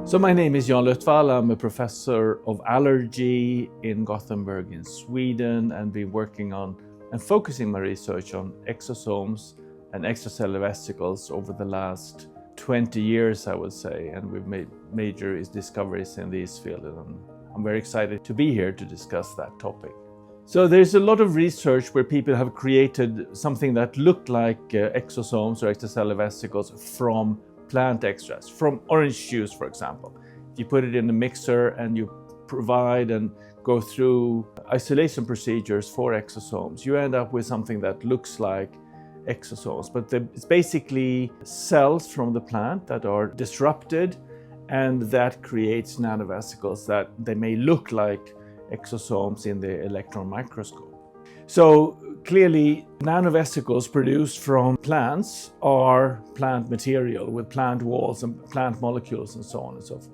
So my name is Jan Lötvall. I'm a professor of allergy in Gothenburg in Sweden, and been working on and focusing my research on exosomes and extracellular vesicles over the last 20 years, I would say, and we've made major discoveries in this field, and I'm very excited to be here to discuss that topic. So there's a lot of research where people have created something that looked like exosomes or extracellular vesicles from plant extracts, from orange juice, for example. If you put it in a mixer and you provide and go through isolation procedures for exosomes, you end up with something that looks like exosomes, but it's basically cells from the plant that are disrupted, and that creates nanovesicles that they may look like exosomes in the electron microscope. So clearly, nanovesicles produced from plants are plant material with plant walls and plant molecules and so on and so forth.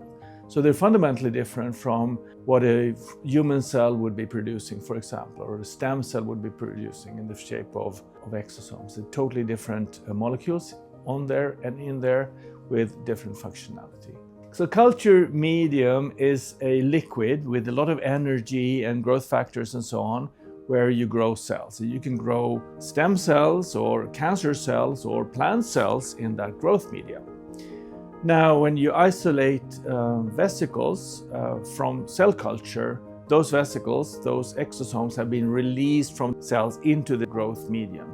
So they're fundamentally different from what a human cell would be producing, for example, or a stem cell would be producing in the shape of exosomes. They're totally different molecules on there and in there with different functionality. So culture medium is a liquid with a lot of energy and growth factors and so on, where you grow cells. So you can grow stem cells or cancer cells or plant cells in that growth medium. Now, when you isolate vesicles from cell culture, those vesicles, those exosomes, have been released from cells into the growth medium.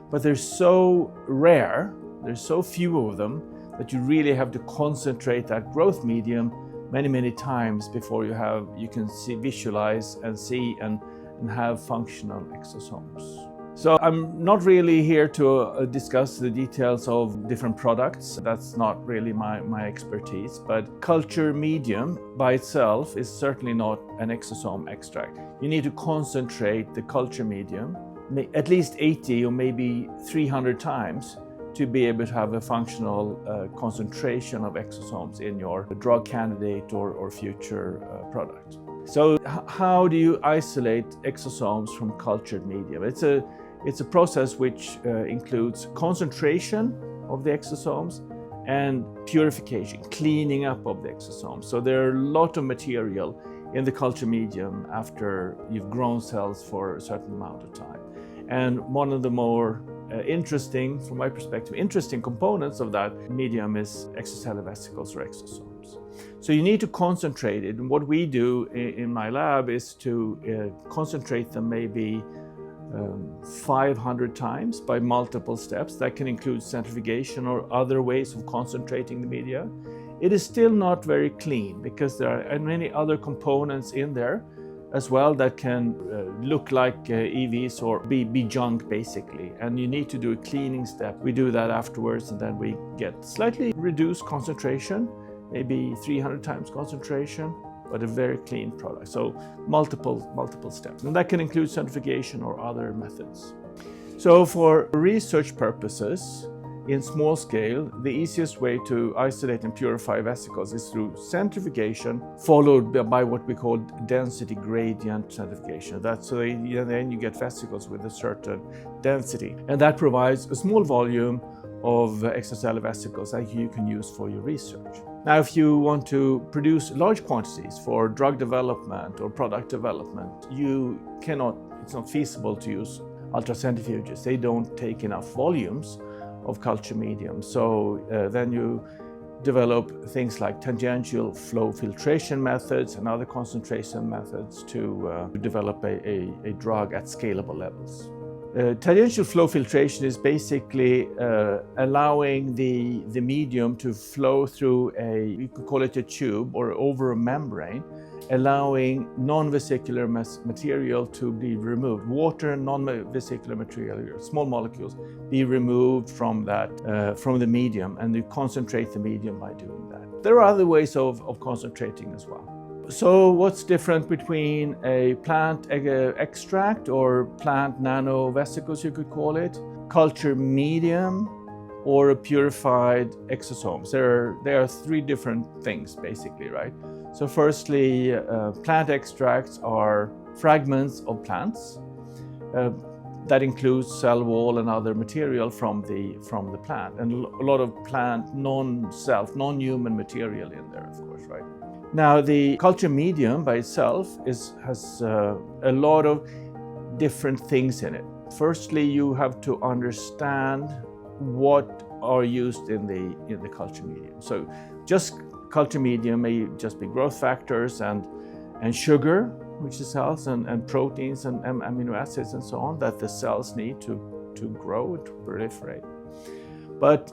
But they're so rare, there's so few of them, that you really have to concentrate that growth medium many times before you can visualize and see and have functional exosomes. So I'm not really here to discuss the details of different products. That's not really my expertise, but culture medium by itself is certainly not an exosome extract. You need to concentrate the culture medium at least 80 or maybe 300 times to be able to have a functional concentration of exosomes in your drug candidate or future product. So how do you isolate exosomes from cultured medium? It's a process which includes concentration of the exosomes and purification, cleaning up of the exosomes. So there are a lot of material in the culture medium after you've grown cells for a certain amount of time. And one of the more interesting, from my perspective, interesting components of that medium is extracellular vesicles or exosomes. So you need to concentrate it, and what we do in my lab is to concentrate them maybe 500 times by multiple steps. That can include centrifugation or other ways of concentrating the media. It is still not very clean because there are many other components in there as well that can look like EVs or be junk basically, and you need to do a cleaning step. We do that afterwards, and then we get slightly reduced concentration, maybe 300 times concentration, but a very clean product. So multiple steps, and that can include centrifugation or other methods. So for research purposes, in small scale, the easiest way to isolate and purify vesicles is through centrifugation, followed by what we call density gradient centrifugation. Then you get vesicles with a certain density, and that provides a small volume of extracellular vesicles that you can use for your research. Now, if you want to produce large quantities for drug development or product development, it's not feasible to use ultracentrifuges. They don't take enough volumes of culture medium. So then you develop things like tangential flow filtration methods and other concentration methods to develop a drug at scalable levels. Tangential flow filtration is basically allowing the medium to flow through you could call it a tube or over a membrane, allowing non-vesicular material to be removed. Water and non-vesicular material, small molecules, be removed from the medium, and you concentrate the medium by doing that. There are other ways of concentrating as well. So what's different between a plant extract or plant nanovesicles, you could call it, culture medium, or a purified exosomes? There are three different things basically, right? So firstly, plant extracts are fragments of plants. that includes cell wall and other material from the plant, and a lot of plant non-human material in there, of course, right? Now, the culture medium by itself has a lot of different things in it. Firstly, you have to understand what are used in the culture medium. So just culture medium may just be growth factors and sugar, which is cells, and proteins and amino acids and so on that the cells need to grow, to proliferate. But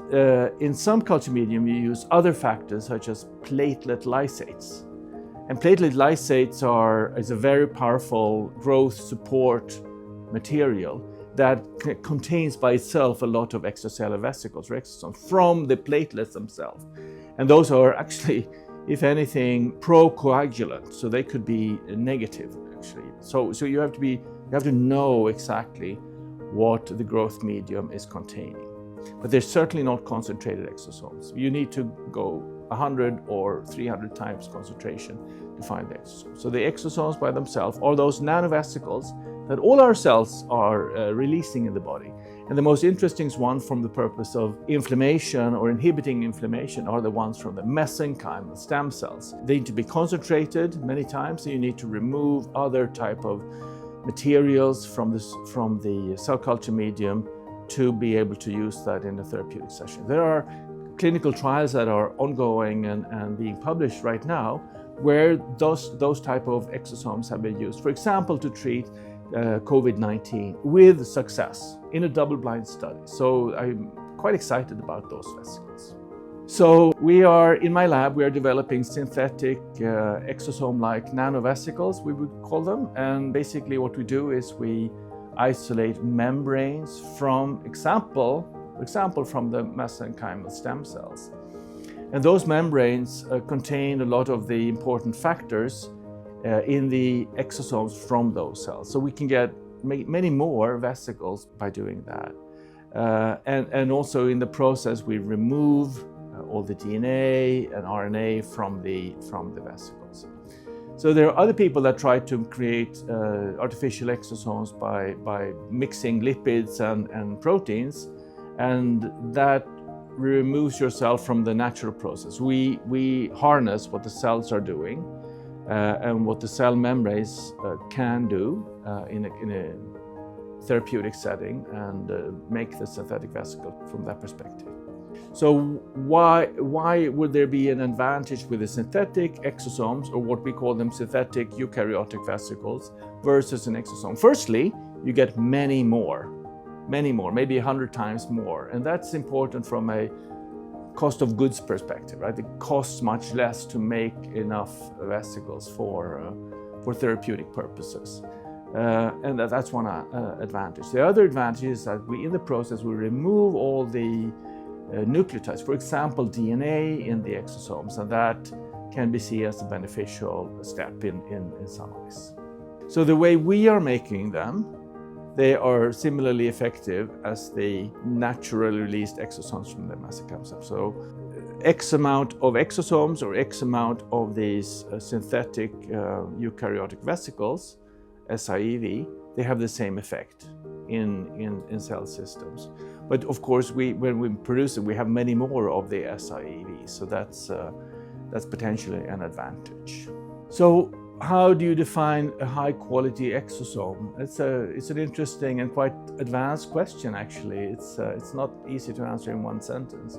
in some culture medium, you use other factors such as platelet lysates. And platelet lysates is a very powerful growth support material that contains by itself a lot of extracellular vesicles or exosomes from the platelets themselves. And those are actually, if anything, procoagulant, so they could be negative actually. So you have to know exactly what the growth medium is containing. But they're certainly not concentrated exosomes. You need to go 100 or 300 times concentration to find the exosomes. So the exosomes by themselves are those nanovesicles that all our cells are releasing in the body. And the most interesting one from the purpose of inflammation or inhibiting inflammation are the ones from the mesenchymal stem cells. They need to be concentrated many times, so you need to remove other type of materials from the cell culture medium to be able to use that in a therapeutic session. There are clinical trials that are ongoing and being published right now where those type of exosomes have been used, for example, to treat COVID-19 with success in a double-blind study. So I'm quite excited about those vesicles. So in my lab, we are developing synthetic exosome-like nanovesicles, we would call them. And basically what we do is we isolate membranes for example, from the mesenchymal stem cells. And those membranes contain a lot of the important factors in the exosomes from those cells. So we can get many more vesicles by doing that. And also in the process, we remove all the DNA and RNA from the vesicles. So there are other people that try to create artificial exosomes by mixing lipids and proteins, and that removes yourself from the natural process. We harness what the cells are doing and what the cell membranes can do in a therapeutic setting, and make the synthetic vesicle from that perspective. So why would there be an advantage with the synthetic exosomes, or what we call them synthetic eukaryotic vesicles, versus an exosome? Firstly, you get many more, maybe 100 times more. And that's important from a cost of goods perspective, right? It costs much less to make enough vesicles for therapeutic purposes. And that's one advantage. The other advantage is that in the process, we remove all the nucleotides, for example, DNA in the exosomes, and that can be seen as a beneficial step in some ways. So the way we are making them, they are similarly effective as the naturally released exosomes from the mesenchymal stem. So X amount of exosomes or X amount of these synthetic eukaryotic vesicles, SIEV, they have the same effect in cell systems. But of course, when we produce it, we have many more of the SIEV, so that's potentially an advantage. So how do you define a high-quality exosome? It's an interesting and quite advanced question, actually. It's not easy to answer in one sentence.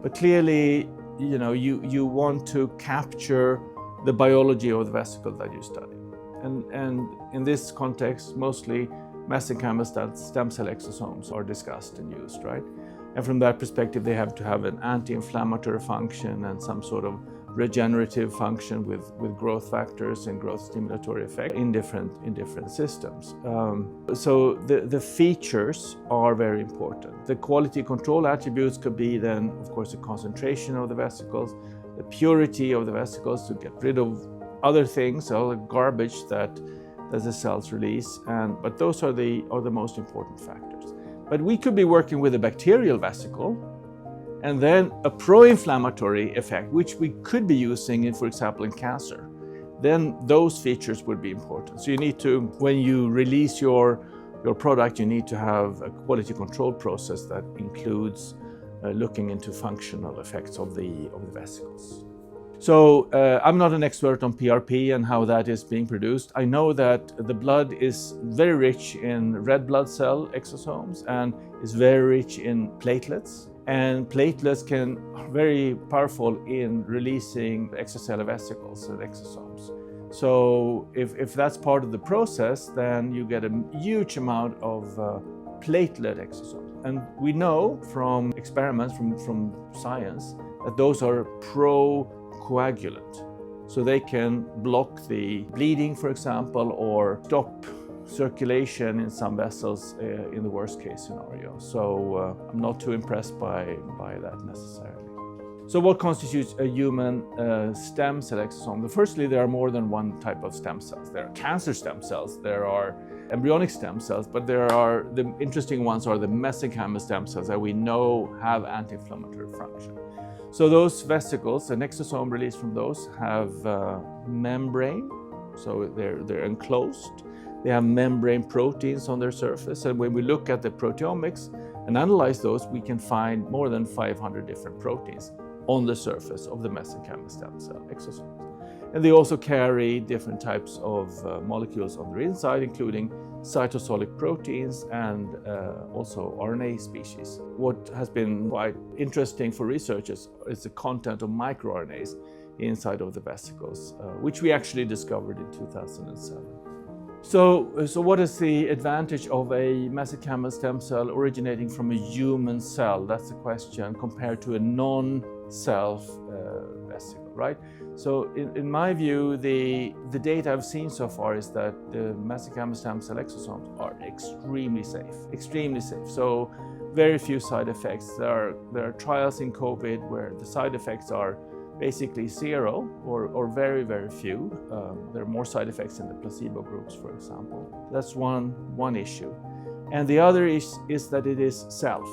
But clearly, you want to capture the biology of the vesicle that you study. And in this context, mostly mesenchymal stem cell exosomes are discussed and used, right? And from that perspective, they have to have an anti-inflammatory function and some sort of regenerative function with growth factors and growth stimulatory effect in different systems. So the features are very important. The quality control attributes could be then, of course, the concentration of the vesicles, the purity of the vesicles to get rid of other things, all the garbage that the cells release, but those are the most important factors. But we could be working with a bacterial vesicle, and then a pro-inflammatory effect, which we could be using for example, in cancer. Then those features would be important. So you need to, when you release your your product, you need to have a quality control process that includes looking into functional effects of the vesicles. So I'm not an expert on PRP and how that is being produced. I know that the blood is very rich in red blood cell exosomes and is very rich in platelets. And platelets are very powerful in releasing extracellular vesicles and exosomes. So if that's part of the process, then you get a huge amount of platelet exosomes. And we know from experiments, from science, that those are pro-coagulant. So they can block the bleeding, for example, or stop circulation in some vessels in the worst case scenario. So I'm not too impressed by that necessarily. So what constitutes a human stem cell exosome? Firstly, there are more than one type of stem cells. There are cancer stem cells, there are embryonic stem cells, but the interesting ones are the mesenchymal stem cells that we know have anti-inflammatory function. So those vesicles, an exosome released from those, have membrane, so they're enclosed. They have membrane proteins on their surface, and when we look at the proteomics and analyze those, we can find more than 500 different proteins on the surface of the mesenchymal stem cell exosomes. And they also carry different types of molecules on their inside, including cytosolic proteins and also RNA species. What has been quite interesting for researchers is the content of microRNAs inside of the vesicles, which we actually discovered in 2007. So what is the advantage of a mesenchymal stem cell originating from a human cell? That's the question, compared to a non-self vesicle, right? So in my view, the data I've seen so far is that the mesenchymal stem cell exosomes are extremely safe. So very few side effects. There are trials in COVID where the side effects are basically zero or very, very few. There are more side effects in the placebo groups, for example. That's one issue. And the other is that it is self.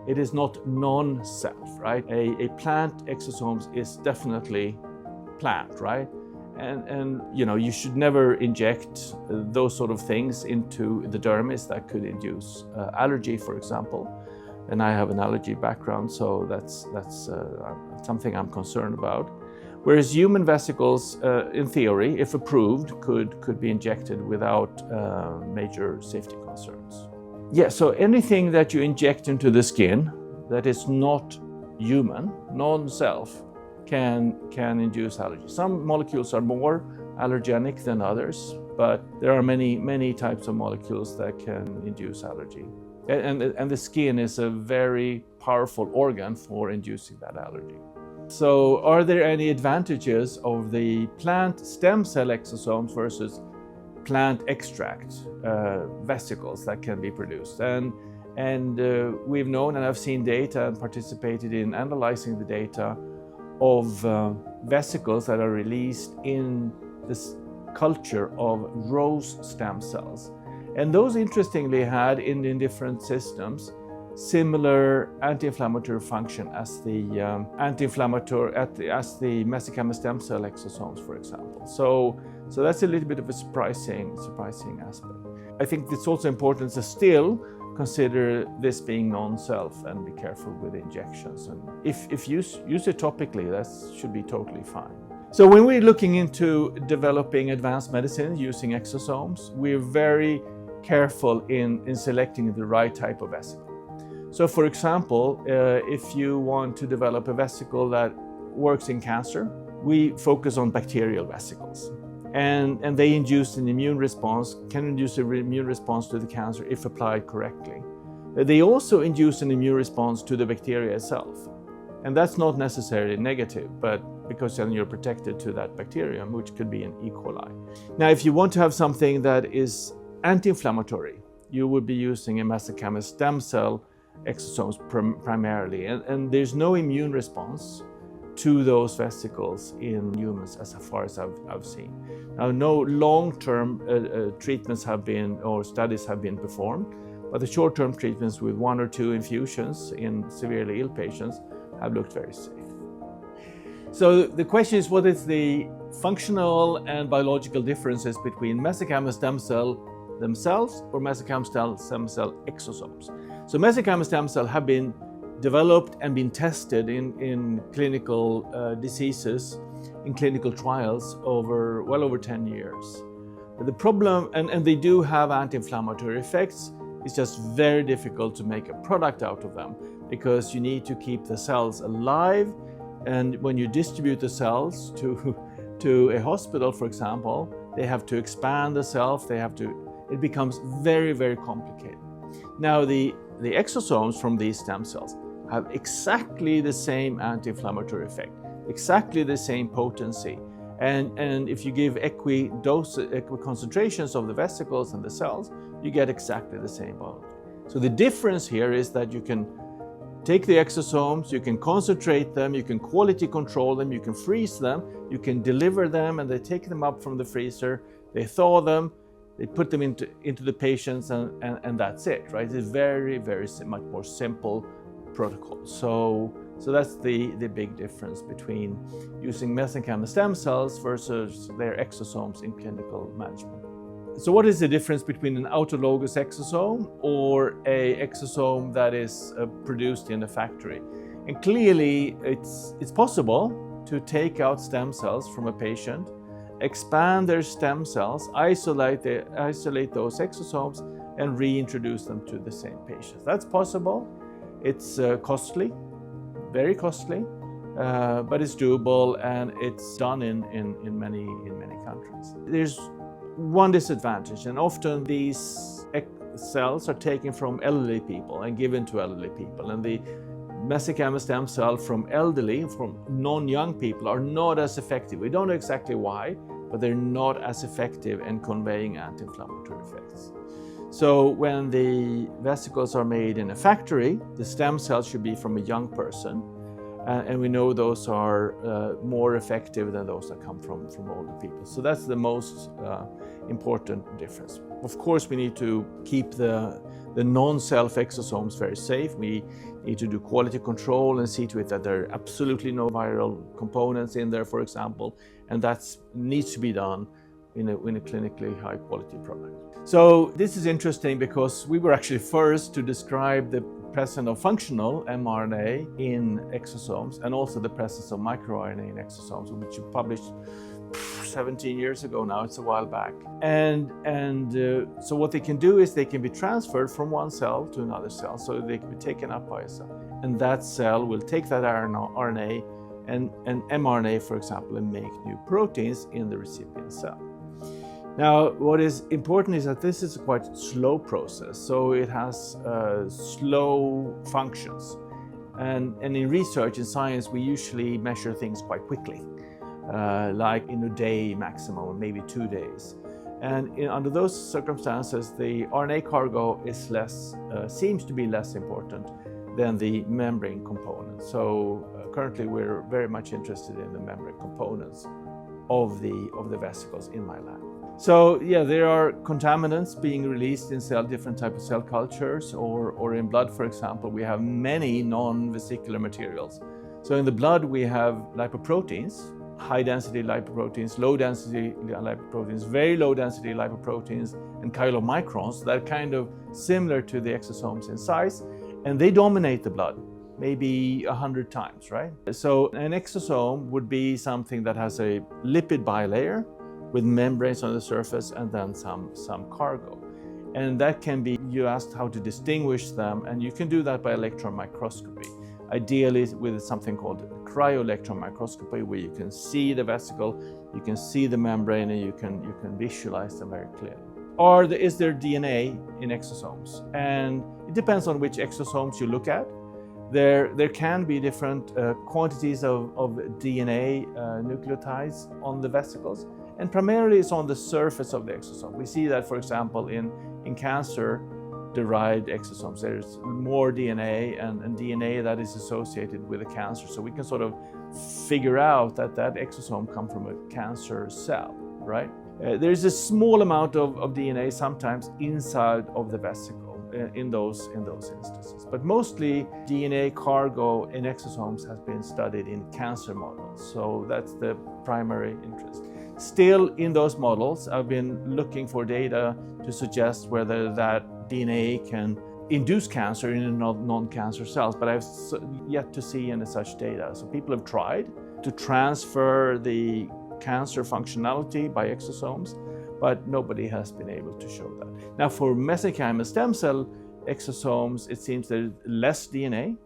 It is not non-self, right? A plant exosomes is definitely plant, right? And you should never inject those sort of things into the dermis that could induce allergy, for example. And I have an allergy background, so that's something I'm concerned about. Whereas human vesicles, in theory, if approved, could be injected without major safety concerns. Yeah, so anything that you inject into the skin that is not human, non-self, can induce allergy. Some molecules are more allergenic than others, but there are many types of molecules that can induce allergy. And the skin is a very powerful organ for inducing that allergy. So are there any advantages of the plant stem cell exosomes versus plant extract vesicles that can be produced? And we've known, and I've seen data and participated in analyzing the data of vesicles that are released in this culture of rose stem cells. And those, interestingly, had in different systems similar anti-inflammatory function as the mesenchymal stem cell exosomes, for example. So that's a little bit of a surprising aspect. I think it's also important to still consider this being non-self and be careful with injections. And if use it topically, that should be totally fine. So when we're looking into developing advanced medicine using exosomes, we're very careful in selecting the right type of vesicle. So for example, if you want to develop a vesicle that works in cancer, we focus on bacterial vesicles. And they induce an immune response, can induce an immune response to the cancer if applied correctly. They also induce an immune response to the bacteria itself. And that's not necessarily negative, but because then you're protected to that bacterium, which could be an E. coli. Now, if you want to have something that is anti-inflammatory, you would be using a mesenchymal stem cell exosomes primarily. And there's no immune response to those vesicles in humans as far as I've seen. Now, no long-term treatments have been, or studies have been performed, but the short-term treatments with 1 or 2 infusions in severely ill patients have looked very safe. So the question is, what is the functional and biological differences between mesenchymal stem cell themselves or mesenchymal stem cell exosomes. So mesenchymal stem cells have been developed and been tested in clinical diseases, in clinical trials well over 10 years. The problem, and they do have anti-inflammatory effects, it's just very difficult to make a product out of them because you need to keep the cells alive, and when you distribute the cells to a hospital, for example, they have to expand the cells, it becomes very, very complicated. Now the exosomes from these stem cells have exactly the same anti-inflammatory effect, exactly the same potency. And if you give equi concentrations of the vesicles and the cells, you get exactly the same biology. So the difference here is that you can take the exosomes, you can concentrate them, you can quality control them, you can freeze them, you can deliver them, and they take them up from the freezer, they thaw them, they put them into the patients, and that's it, right? It's very, very much more simple protocol. So that's the big difference between using mesenchymal stem cells versus their exosomes in clinical management. So what is the difference between an autologous exosome or a exosome that is produced in a factory? And clearly it's possible to take out stem cells from a patient, expand their stem cells, isolate those exosomes, and reintroduce them to the same patients. That's possible. It's costly, very costly, but it's doable, and it's done in many countries. There's one disadvantage, and often these cells are taken from elderly people and given to elderly people, and the mesenchymal stem cell from non-young people are not as effective. We don't know exactly why, but they're not as effective in conveying anti-inflammatory effects. So when the vesicles are made in a factory, the stem cells should be from a young person, and we know those are more effective than those that come from older people. So that's the most important difference. Of course, we need to keep the non-self exosomes very safe. We need to do quality control and see to it that there are absolutely no viral components in there, for example, and that needs to be done in a clinically high quality product. So this is interesting because we were actually first to describe the presence of functional mRNA in exosomes and also the presence of microRNA in exosomes, which we published 17 years ago now. It's a while back. And so what they can do is they can be transferred from one cell to another cell, so they can be taken up by a cell. And that cell will take that RNA and mRNA, for example, and make new proteins in the recipient cell. Now, what is important is that this is a quite slow process, so it has slow functions. And in research, in science, we usually measure things quite quickly, like in a day maximum, or maybe 2 days. And under those circumstances, the RNA cargo is seems to be less important than the membrane component. So currently, we're very much interested in the membrane components of the vesicles in my lab. So yeah, there are contaminants being released in different types of cell cultures, or in blood, for example, we have many non-vesicular materials. So in the blood we have lipoproteins, high density lipoproteins, low density lipoproteins, very low density lipoproteins, and chylomicrons that are kind of similar to the exosomes in size, and they dominate the blood, maybe 100 times, right? So an exosome would be something that has a lipid bilayer with membranes on the surface and then some cargo. And that can be, you asked how to distinguish them, and you can do that by electron microscopy. Ideally with something called cryo-electron microscopy, where you can see the vesicle, you can see the membrane, and you can visualize them very clearly. Is there DNA in exosomes? And it depends on which exosomes you look at. There can be different quantities of DNA nucleotides on the vesicles, and primarily it's on the surface of the exosome. We see that, for example, in cancer-derived exosomes. There's more DNA and DNA that is associated with a cancer. So we can sort of figure out that exosome comes from a cancer cell, right? There's a small amount of DNA sometimes inside of the vesicle in those instances. But mostly DNA cargo in exosomes has been studied in cancer models. So that's the primary interest. Still, in those models, I've been looking for data to suggest whether that DNA can induce cancer in non-cancer cells, but I've yet to see any such data. So people have tried to transfer the cancer functionality by exosomes, but nobody has been able to show that. Now, for mesenchymal stem cell exosomes, it seems there's less DNA,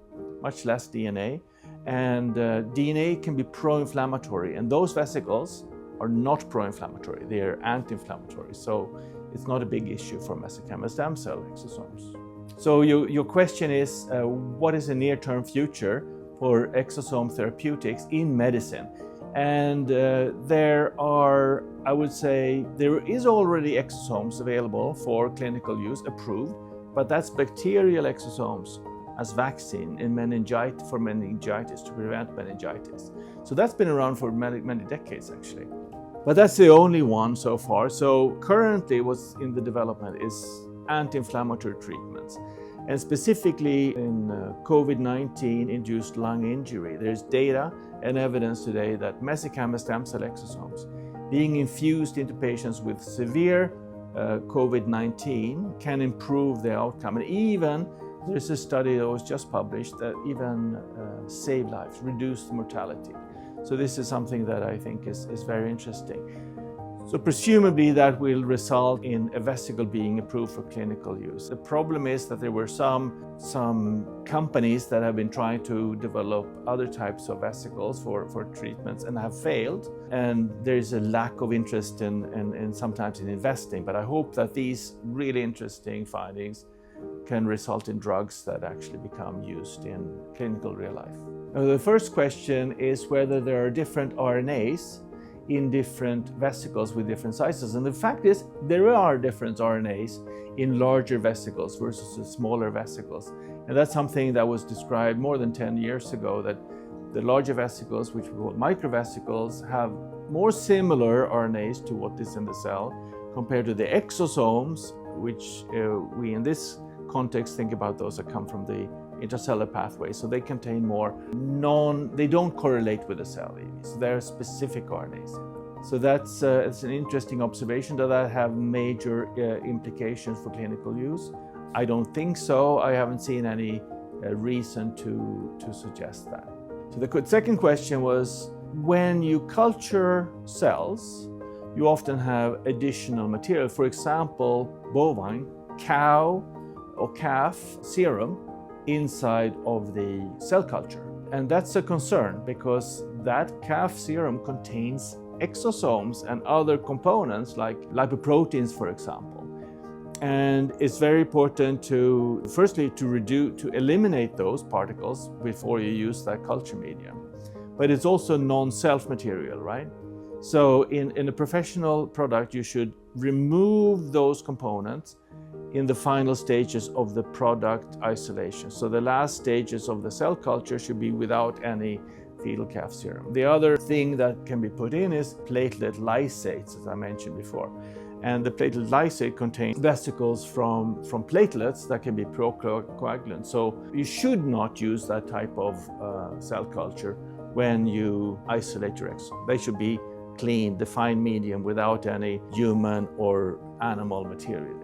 much less DNA, and DNA can be pro-inflammatory, and those vesicles are not pro-inflammatory, they are anti-inflammatory. So it's not a big issue for mesenchymal stem cell exosomes. So your question is, what is the near-term future for exosome therapeutics in medicine? And there are, I would say, there is already exosomes available for clinical use, approved, but that's bacterial exosomes as vaccine in meningitis, for meningitis, to prevent meningitis. So that's been around for many decades, actually. But that's the only one so far. So currently what's in the development is anti-inflammatory treatments. And specifically in COVID-19 induced lung injury, there's data and evidence today that mesenchymal stem cell exosomes being infused into patients with severe COVID-19 can improve the outcome. And even there's a study that was just published that even save lives, reduce mortality. So this is something that I think is very interesting. So presumably that will result in a vesicle being approved for clinical use. The problem is that there were some companies that have been trying to develop other types of vesicles for treatments and have failed. And there's a lack of interest in sometimes in investing. But I hope that these really interesting findings can result in drugs that actually become used in clinical real life. Now, the first question is whether there are different RNAs in different vesicles with different sizes. And the fact is, there are different RNAs in larger vesicles versus the smaller vesicles. And that's something that was described more than 10 years ago, that the larger vesicles, which we call microvesicles, have more similar RNAs to what is in the cell compared to the exosomes, which we in this context think about those that come from the intracellular pathway. So they contain more they don't correlate with the cell, so they're specific RNAs. So that's it's an interesting observation. Does that have major implications for clinical use? I don't think so. I haven't seen any reason to suggest that. So the second question was, when you culture cells, you often have additional material. For example, bovine, cow or calf serum inside of the cell culture. And that's a concern because that calf serum contains exosomes and other components like lipoproteins, for example. And it's very important to, firstly, to eliminate those particles before you use that culture medium. But it's also non-self material, right? So in a professional product, you should remove those components in the final stages of the product isolation. So the last stages of the cell culture should be without any fetal calf serum. The other thing that can be put in is platelet lysates, as I mentioned before. And the platelet lysate contains vesicles from platelets that can be procoagulant. So you should not use that type of cell culture when you isolate your exosome. They should be clean, defined medium without any human or animal material.